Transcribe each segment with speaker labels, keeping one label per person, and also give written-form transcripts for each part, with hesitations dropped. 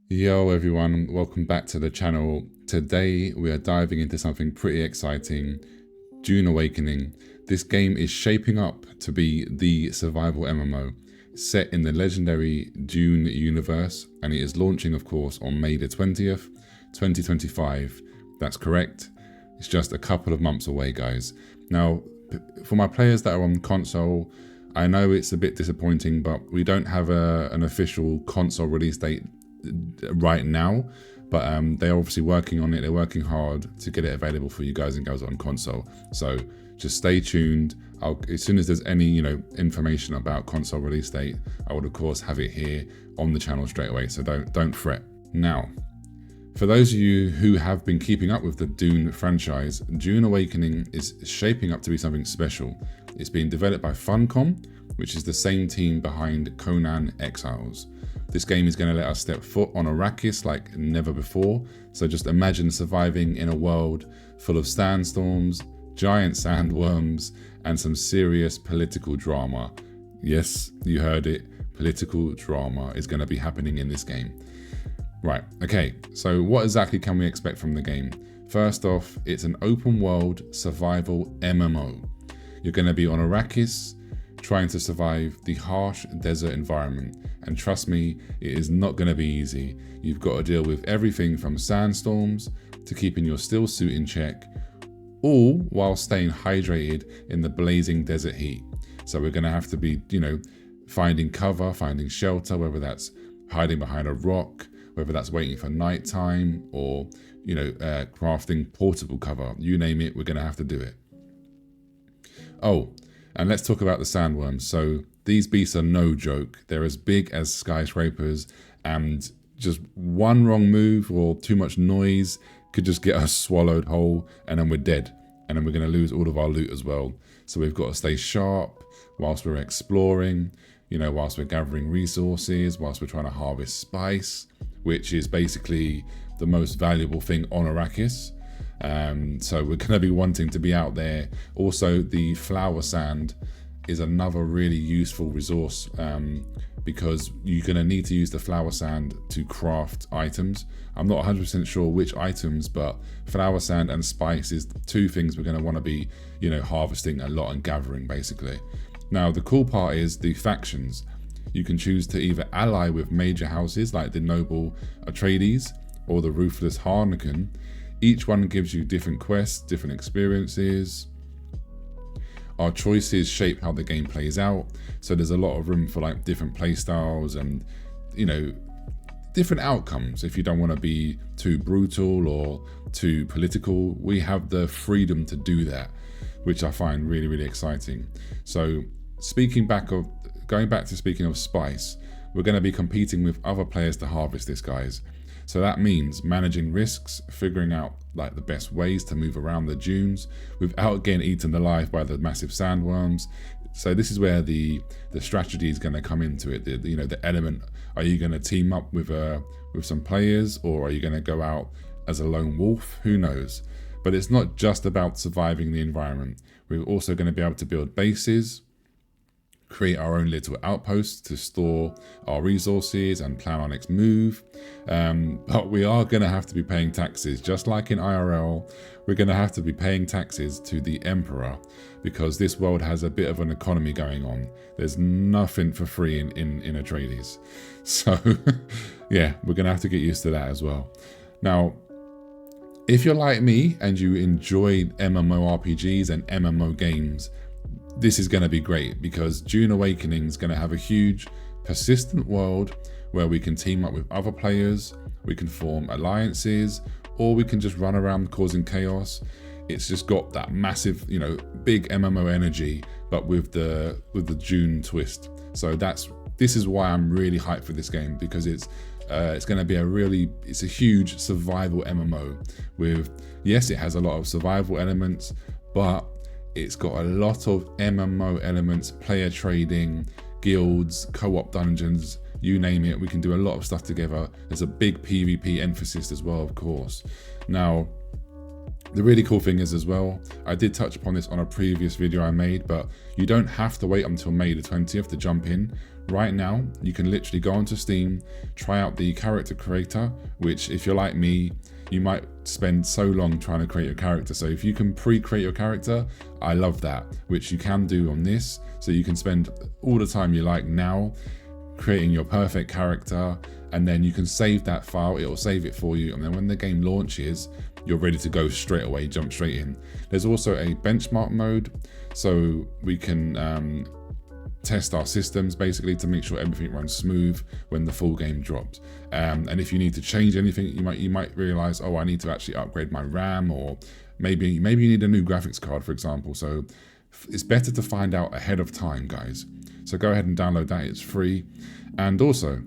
Speaker 1: Yo everyone, welcome back to the channel. Today we are diving into something pretty exciting, Dune Awakening. This game is shaping up to be the survival MMO set in the legendary Dune universe, and it is launching of course on May the 20th, 2025. That's correct. It's just a couple of months away, guys. Now, for my players that are on console, I know it's a bit disappointing, but we don't have an official console release date right now, but they're obviously working on it. They're working hard to get it available for you guys and girls on console. So just stay tuned. As soon as there's any information about console release date, I would of course have it here on the channel straight away. So don't fret. Now, for those of you who have been keeping up with the Dune franchise, Dune Awakening is shaping up to be something special. It's being developed by Funcom, which is the same team behind Conan Exiles. This game is going to let us step foot on Arrakis like never before, so just imagine surviving in a world full of sandstorms, giant sandworms, and some serious political drama. Yes, you heard it, political drama is going to be happening in this game. Right, okay, so what exactly can we expect from the game? First off, it's an open world survival MMO. You're going to be on Arrakis, trying to survive the harsh desert environment. And trust me, it is not going to be easy. You've got to deal with everything from sandstorms to keeping your still suit in check, all while staying hydrated in the blazing desert heat. So we're going to have to be, finding cover, finding shelter, whether that's hiding behind a rock, whether that's waiting for nighttime or, crafting portable cover. You name it, we're going to have to do it. Oh, and let's talk about the sandworms. So these beasts are no joke. They're as big as skyscrapers, and just one wrong move or too much noise could just get us swallowed whole, and then we're dead. And then we're going to lose all of our loot as well. So we've got to stay sharp whilst we're exploring, whilst we're gathering resources, whilst we're trying to harvest spice, which is basically the most valuable thing on Arrakis. So we're going to be wanting to be out there. Also, the flower sand is another really useful resource because you're going to need to use the flower sand to craft items. I'm not 100% sure which items, but flower sand and spice is two things we're going to want to be, harvesting a lot and gathering basically. Now, the cool part is the factions. You can choose to either ally with major houses like the noble Atreides or the ruthless Harkonnen. Each one gives you different quests, different experiences. Our choices shape how the game plays out. So there's a lot of room for like different play styles and, different outcomes. If you don't want to be too brutal or too political, we have the freedom to do that, which I find really, really exciting. So going back to speaking of spice, we're going to be competing with other players to harvest this, guys. So that means managing risks, figuring out like the best ways to move around the dunes without getting eaten alive by the massive sandworms. So this is where the strategy is going to come into it. The element: are you going to team up with some players, or are you going to go out as a lone wolf? Who knows? But it's not just about surviving the environment. We're also going to be able to build bases, create our own little outposts to store our resources and plan our next move. But we are going to have to be paying taxes, just like in IRL. We're going to have to be paying taxes to the Emperor because this world has a bit of an economy going on. There's nothing for free in Atreides. So yeah, we're going to have to get used to that as well. Now, if you're like me and you enjoy MMORPGs and MMO games, this is going to be great because Dune Awakening is going to have a huge, persistent world where we can team up with other players, we can form alliances, or we can just run around causing chaos. It's just got that massive, big MMO energy, but with the Dune twist. So this is why I'm really hyped for this game, because it's going to be it's a huge survival MMO with, yes, it has a lot of survival elements, but it's got a lot of MMO elements, player trading, guilds, co-op dungeons, you name it. We can do a lot of stuff together. There's a big PvP emphasis as well, of course. Now, the really cool thing is as well, I did touch upon this on a previous video I made, but you don't have to wait until May the 20th to jump in. Right now, you can literally go onto Steam, try out the character creator, which if you're like me, you might spend so long trying to create your character. So if you can pre-create your character, I love that, which you can do on this. So you can spend all the time you like now creating your perfect character, and then you can save that file, it'll save it for you, and then when the game launches, you're ready to go straight away, jump straight in. There's also a benchmark mode, so we can test our systems basically to make sure everything runs smooth when the full game drops. And if you need to change anything, you might realize, oh, I need to actually upgrade my RAM, or maybe you need a new graphics card, for example. So it's better to find out ahead of time, guys. So go ahead and download that, it's free. And also,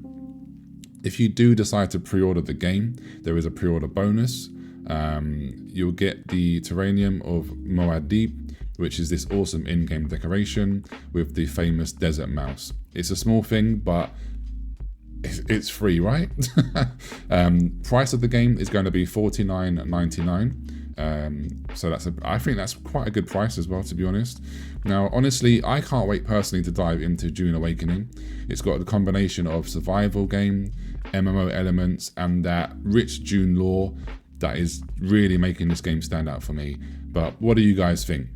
Speaker 1: if you do decide to pre-order the game, there is a pre-order bonus. You'll get the Terranium of Moadib, which is this awesome in-game decoration with the famous desert mouse. It's a small thing, but it's free, right? Price of the game is going to be $49.99. So I think that's quite a good price as well, to be honest. Now, honestly, I can't wait personally to dive into Dune Awakening. It's got a combination of survival game, MMO elements, and that rich Dune lore that is really making this game stand out for me. But what do you guys think?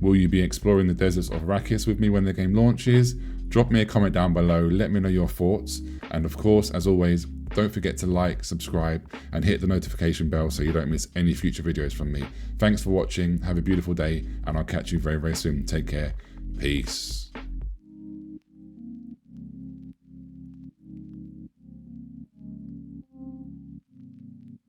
Speaker 1: Will you be exploring the deserts of Arrakis with me when the game launches? Drop me a comment down below, let me know your thoughts. And of course, as always, don't forget to like, subscribe, and hit the notification bell so you don't miss any future videos from me. Thanks for watching, have a beautiful day, and I'll catch you very, very soon. Take care. Peace.